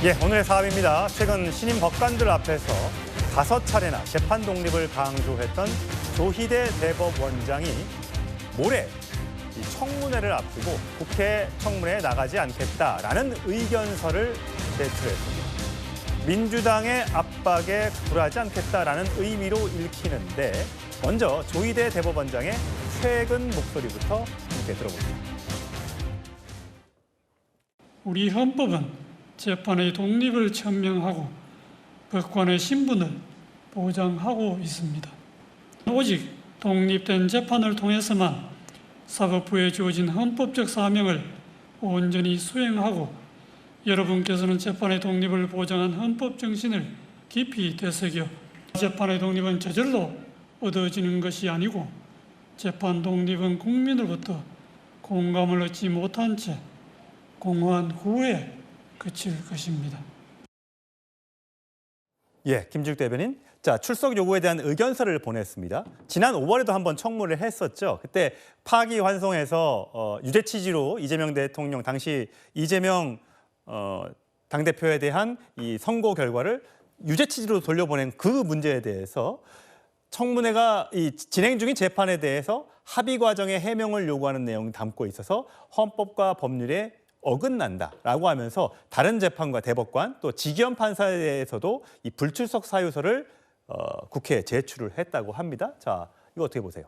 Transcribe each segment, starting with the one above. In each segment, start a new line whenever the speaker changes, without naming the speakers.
예, 오늘의 사업입니다. 최근 신임 법관들 앞에서 5차례나 재판 독립을 강조했던 조희대 대법원장이 모레 이 청문회를 앞두고 국회 청문회에 나가지 않겠다라는 의견서를 제출했습니다. 민주당의 압박에 굴하지 않겠다라는 의미로 읽히는데 먼저 조희대 대법원장의 최근 목소리부터 함께 들어보시죠.
우리 헌법은 재판의 독립을 천명하고 법관의 신분을 보장하고 있습니다. 오직 독립된 재판을 통해서만 사법부에 주어진 헌법적 사명을 온전히 수행하고 여러분께서는 재판의 독립을 보장한 헌법 정신을 깊이 되새겨 재판의 독립은 저절로 얻어지는 것이 아니고 재판 독립은 국민으로부터 공감을 얻지 못한 채 공허한 후에 그칠 것입니다.
예, 김지욱 대변인. 자, 출석 요구에 대한 의견서를 보냈습니다. 지난 5월에도 한번 청문회를 했었죠. 그때 파기환송해서 유죄 취지로 이재명 대통령, 당시 이재명 당대표에 대한 이 선고 결과를 유죄 취지로 돌려보낸 그 문제에 대해서 청문회가 이 진행 중인 재판에 대해서 합의 과정에 해명을 요구하는 내용이 담고 있어서 헌법과 법률에 어긋난다라고 하면서 다른 재판과 대법관 또 지기현 판사에 대해서도 이 불출석 사유서를 국회에 제출을 했다고 합니다. 자, 이거 어떻게 보세요?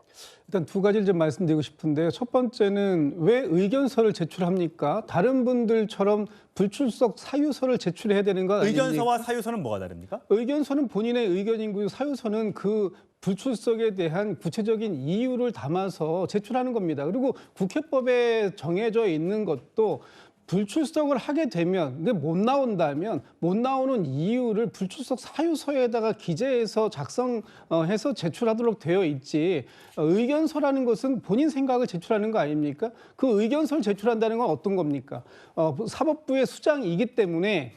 일단 두 가지를 좀 말씀드리고 싶은데요. 첫 번째는 왜 의견서를 제출합니까? 다른 분들처럼 불출석 사유서를 제출해야 되는 건 아닙니까?
의견서와 사유서는 뭐가 다릅니까?
의견서는 본인의 의견이고요. 사유서는 그 불출석에 대한 구체적인 이유를 담아서 제출하는 겁니다. 그리고 국회법에 정해져 있는 것도 불출석을 하게 되면, 근데 못 나온다면 못 나오는 이유를 불출석 사유서에다가 기재해서 작성해서 제출하도록 되어 있지, 의견서라는 것은 본인 생각을 제출하는 거 아닙니까? 그 의견서를 제출한다는 건 어떤 겁니까? 사법부의 수장이기 때문에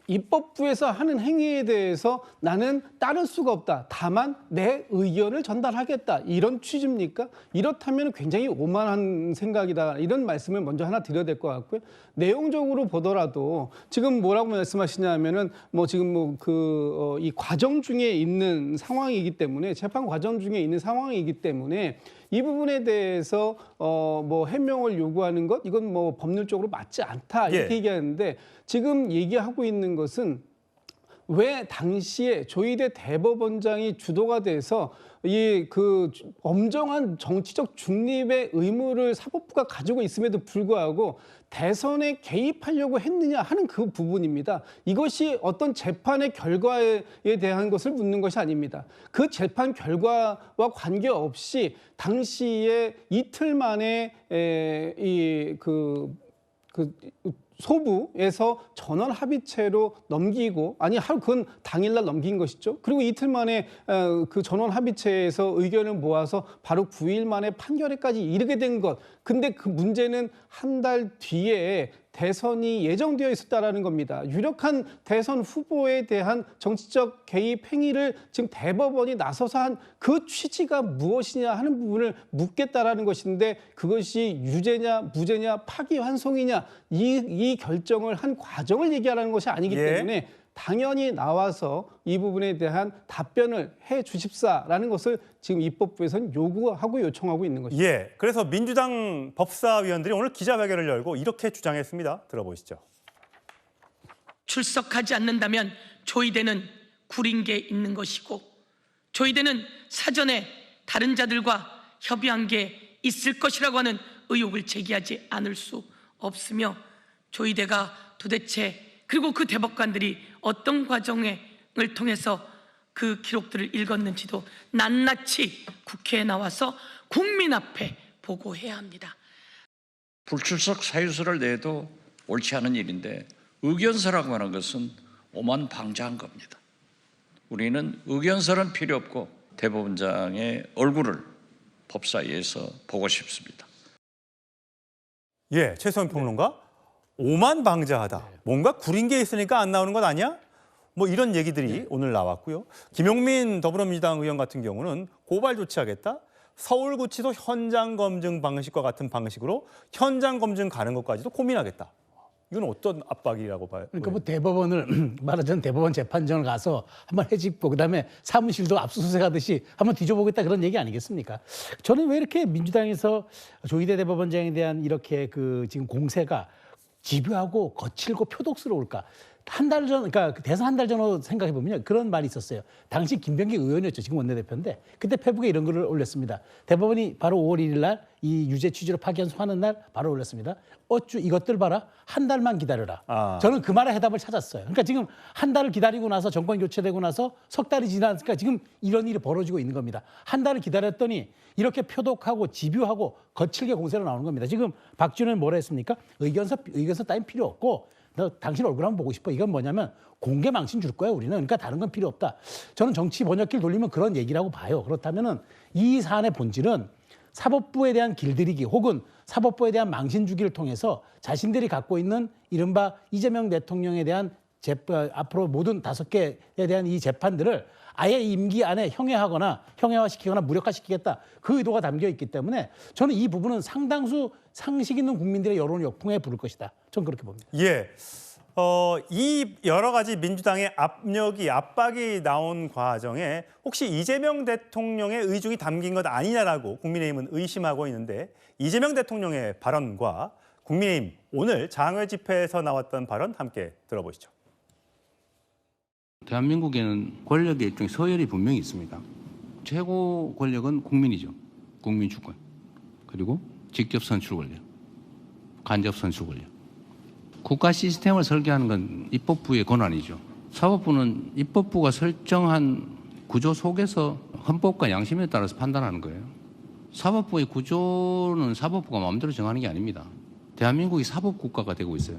입법부에서 하는 행위에 대해서 나는 따를 수가 없다. 다만 내 의견을 전달하겠다. 이런 취지입니까? 이렇다면 굉장히 오만한 생각이다. 이런 말씀을 먼저 하나 드려야 될 것 같고요. 내용적으로 보더라도 지금 뭐라고 말씀하시냐면은 지금 이 과정 중에 있는 상황이기 때문에, 재판 과정 중에 있는 상황이기 때문에 이 부분에 대해서 해명을 요구하는 것, 이건 법률적으로 맞지 않다 이렇게 얘기하는데, 지금 얘기하고 있는 것은 왜 당시에 조희대 대법원장이 주도가 돼서 그 엄정한 정치적 중립의 의무를 사법부가 가지고 있음에도 불구하고 대선에 개입하려고 했느냐 하는 그 부분입니다. 이것이 어떤 재판의 결과에 대한 것을 묻는 것이 아닙니다. 그 재판 결과와 관계없이 당시에 이틀 만에 소부에서 전원 합의체로 넘기고, 그건 당일날 넘긴 것이죠. 그리고 이틀 만에 그 전원 합의체에서 의견을 모아서 바로 9일 만에 판결에까지 이르게 된 것. 근데 그 문제는 한 달 뒤에 대선이 예정되어 있었다라는 겁니다. 유력한 대선 후보에 대한 정치적 개입 행위를 지금 대법원이 나서서 한 그 취지가 무엇이냐 하는 부분을 묻겠다라는 것인데, 그것이 유죄냐 무죄냐 파기환송이냐 이 결정을 한 과정을 얘기하라는 것이 아니기 때문에 당연히 나와서 이 부분에 대한 답변을 해 주십사라는 것을 지금 입법부에서는 요구하고 요청하고 있는 것입니다.
예, 그래서 민주당 법사위원들이 오늘 기자회견을 열고 이렇게 주장했습니다. 들어보시죠.
출석하지 않는다면 조희대는 구린 게 있는 것이고, 조희대는 사전에 다른 자들과 협의한 게 있을 것이라고 하는 의혹을 제기하지 않을 수 없으며, 조희대가 도대체 그리고 그 대법관들이 어떤 과정을 통해서 그 기록들을 읽었는지도 낱낱이 국회에 나와서 국민 앞에 보고해야 합니다.
불출석 사유서를 내도 옳지 않은 일인데, 의견서라고 하는 것은 오만방자한 겁니다. 우리는 의견서는 필요 없고 대법원장의 얼굴을 법사위에서 보고 싶습니다.
예, 최소영 평론가. 오만방자하다. 뭔가 구린 게 있으니까 안 나오는 것 아니야? 이런 얘기들이 오늘 나왔고요. 김용민 더불어민주당 의원 같은 경우는 고발 조치하겠다. 서울구치소 현장 검증 방식과 같은 방식으로 현장 검증 가는 것까지도 고민하겠다. 이건 어떤 압박이라고 봐요?
그러니까 뭐 대법원을 말하자면 대법원 재판정을 가서 한번 해집고 그다음에 사무실도 압수수색하듯이 한번 뒤져보겠다 그런 얘기 아니겠습니까? 저는 왜 이렇게 민주당에서 조희대 대법원장에 대한 이렇게 그 지금 공세가 집요하고 거칠고 표독스러울까? 한 달 전, 그러니까 대선 한 달 전으로 생각해 보면요, 그런 말이 있었어요. 당시 김병기 의원이었죠. 지금 원내대표인데 그때 페북에 이런 글을 올렸습니다. 대법원이 바로 5월 1일 날 이 유죄 취지로 파기환 소하는 날 바로 올렸습니다. 어쭈 이것들 봐라, 한 달만 기다려라. 저는 그 말의 해답을 찾았어요. 그러니까 지금 한 달을 기다리고 나서 정권 교체되고 나서 석 달이 지났으니까 지금 이런 일이 벌어지고 있는 겁니다. 한 달을 기다렸더니 이렇게 표독하고 집요하고 거칠게 공세로 나오는 겁니다. 지금 박준호는 뭐라 했습니까? 의견서 따윈 필요 없고 너 당신 얼굴 한번 보고 싶어. 이건 뭐냐면 공개 망신 줄 거야 우리는. 그러니까 다른 건 필요 없다. 저는 정치 번역기를 돌리면 그런 얘기라고 봐요. 그렇다면은 이 사안의 본질은 사법부에 대한 길들이기 혹은 사법부에 대한 망신 주기를 통해서 자신들이 갖고 있는 이른바 이재명 대통령에 대한 앞으로 모든 5개에 대한 이 재판들을 아예 임기 안에 형해화시키거나 무력화시키겠다. 그 의도가 담겨 있기 때문에 저는 이 부분은 상당수 상식 있는 국민들의 여론 역풍에 부를 것이다. 저는 그렇게 봅니다.
예. 이 여러 가지 민주당의 압박이 나온 과정에 혹시 이재명 대통령의 의중이 담긴 것 아니냐라고 국민의힘은 의심하고 있는데 이재명 대통령의 발언과 국민의힘 오늘 장외 집회에서 나왔던 발언 함께 들어보시죠.
대한민국에는 권력의 일종의 서열이 분명히 있습니다. 최고 권력은 국민이죠. 국민 주권. 그리고 직접 선출 권력, 간접 선출 권력. 국가 시스템을 설계하는 건 입법부의 권한이죠. 사법부는 입법부가 설정한 구조 속에서 헌법과 양심에 따라서 판단하는 거예요. 사법부의 구조는 사법부가 마음대로 정하는 게 아닙니다. 대한민국이 사법국가가 되고 있어요.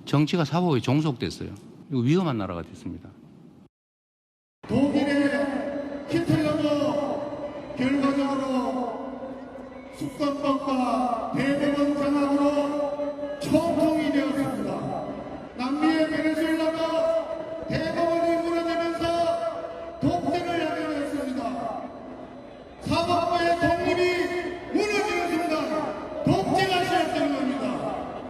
정치가 사법에 종속됐어요. 이거 위험한 나라가 됐습니다.
독일의 히틀러도 결과적으로 숙선법과 대법원 장악으로 총통이 되었습니다. 남미의 베네수엘라도 대법원이 무너지면서 독재를 야기했습니다. 사법부의 독립이 무너지는 순간 독재가 시작되는 겁니다.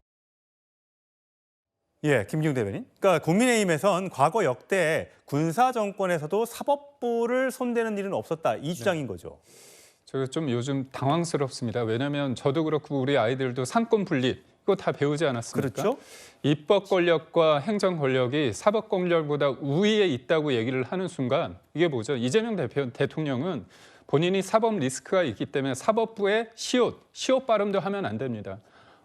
예, 김기웅 대변인. 그러니까 국민의힘에선 과거 역대 군사 정권에서도 사법부를 손대는 일은 없었다. 이 주장인 거죠.
저 좀 요즘 당황스럽습니다. 왜냐하면 저도 그렇고 우리 아이들도 상권 분립 이거 다 배우지 않았습니까?
그렇죠.
입법 권력과 행정 권력이 사법 권력보다 우위에 있다고 얘기를 하는 순간 이게 뭐죠? 이재명 대통령은 본인이 사법 리스크가 있기 때문에 사법부의 시옷 발음도 하면 안 됩니다.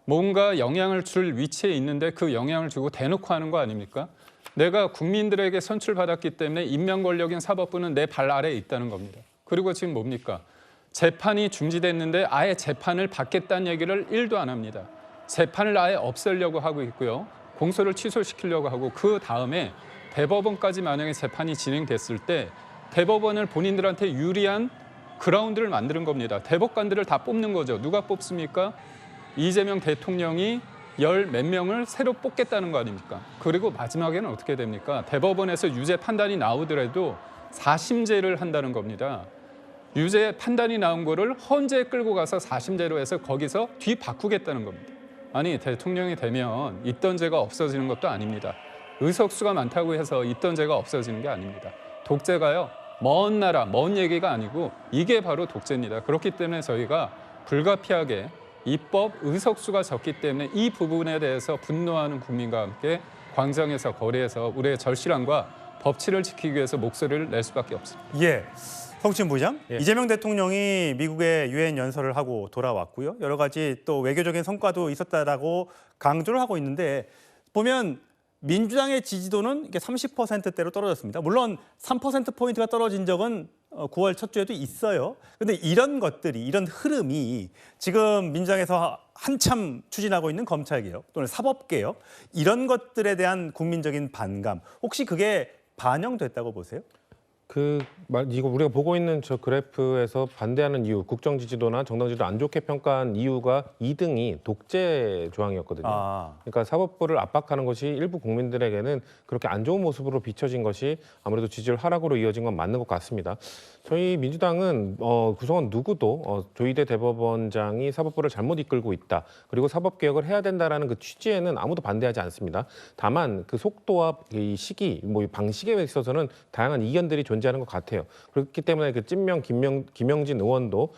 뭔가 영향을 줄 위치에 있는데 그 영향을 주고 대놓고 하는 거 아닙니까? 내가 국민들에게 선출받았기 때문에 임명 권력인 사법부는 내 발 아래에 있다는 겁니다. 그리고 지금 뭡니까? 재판이 중지됐는데 아예 재판을 받겠다는 얘기를 1도 안 합니다. 재판을 아예 없애려고 하고 있고요. 공소를 취소시키려고 하고 그 다음에 대법원까지 만약에 재판이 진행됐을 때 대법원을 본인들한테 유리한 그라운드를 만드는 겁니다. 대법관들을 다 뽑는 거죠. 누가 뽑습니까? 이재명 대통령이 열 몇 명을 새로 뽑겠다는 거 아닙니까? 그리고 마지막에는 어떻게 됩니까? 대법원에서 유죄 판단이 나오더라도 4심제를 한다는 겁니다. 유죄 판단이 나온 거를 헌재에 끌고 가서 4심제로 해서 거기서 뒤바꾸겠다는 겁니다. 아니 대통령이 되면 있던 죄가 없어지는 것도 아닙니다. 의석수가 많다고 해서 있던 죄가 없어지는 게 아닙니다. 독재가요 먼 나라 먼 얘기가 아니고 이게 바로 독재입니다. 그렇기 때문에 저희가 불가피하게 입법 의석수가 적기 때문에 이 부분에 대해서 분노하는 국민과 함께 광장에서 거리에서 우리의 절실함과 법치를 지키기 위해서 목소리를 낼 수밖에 없습니다.
예. 성춘 부장,
예.
이재명 대통령이 미국에 유엔 연설을 하고 돌아왔고요. 여러 가지 또 외교적인 성과도 있었다라고 강조를 하고 있는데 보면 민주당의 지지도는 이게 30%대로 떨어졌습니다. 물론 3%포인트가 떨어진 적은 9월 첫 주에도 있어요. 그런데 이런 것들이, 이런 흐름이 지금 민주당에서 한참 추진하고 있는 검찰개혁 또는 사법개혁 이런 것들에 대한 국민적인 반감, 혹시 그게 반영됐다고 보세요?
이거 우리가 보고 있는 저 그래프에서 반대하는 이유, 국정 지지도나 정당 지지도 안 좋게 평가한 이유가 2등이 독재 조항이었거든요. 그러니까 사법부를 압박하는 것이 일부 국민들에게는 그렇게 안 좋은 모습으로 비춰진 것이 아무래도 지지율 하락으로 이어진 건 맞는 것 같습니다. 저희 민주당은 구성원 누구도 조희대 대법원장이 사법부를 잘못 이끌고 있다. 그리고 사법개혁을 해야 된다라는 그 취지에는 아무도 반대하지 않습니다. 다만 그 속도와 이 시기, 이 방식에 있어서는 다양한 이견들이 존재하는 것 같아요. 그렇기 때문에 그 찐명 김영진 의원도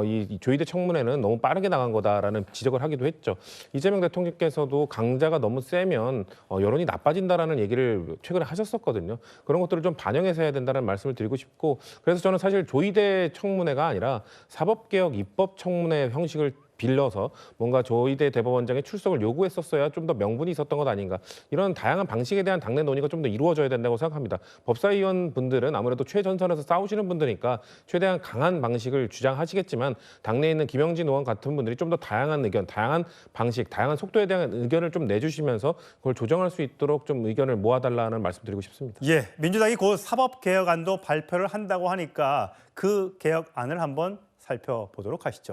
이 조희대 청문회는 너무 빠르게 나간 거다라는 지적을 하기도 했죠. 이재명 대통령께서도 강자가 너무 세면 여론이 나빠진다라는 얘기를 최근에 하셨었거든요. 그런 것들을 좀 반영해서 해야 된다는 말씀을 드리고 싶고, 그래서 저는 사실 조희대 청문회가 아니라 사법개혁 입법 청문회 형식을 빌려서 뭔가 조희대 대법원장의 출석을 요구했었어야 좀 더 명분이 있었던 것 아닌가. 이런 다양한 방식에 대한 당내 논의가 좀 더 이루어져야 된다고 생각합니다. 법사위원 분들은 아무래도 최전선에서 싸우시는 분들이니까 최대한 강한 방식을 주장하시겠지만 당내에 있는 김영진 의원 같은 분들이 좀 더 다양한 의견, 다양한 방식, 다양한 속도에 대한 의견을 좀 내주시면서 그걸 조정할 수 있도록 좀 의견을 모아달라는 말씀드리고 싶습니다.
예, 민주당이 곧 사법개혁안도 발표를 한다고 하니까 그 개혁안을 한번 살펴보도록 하시죠.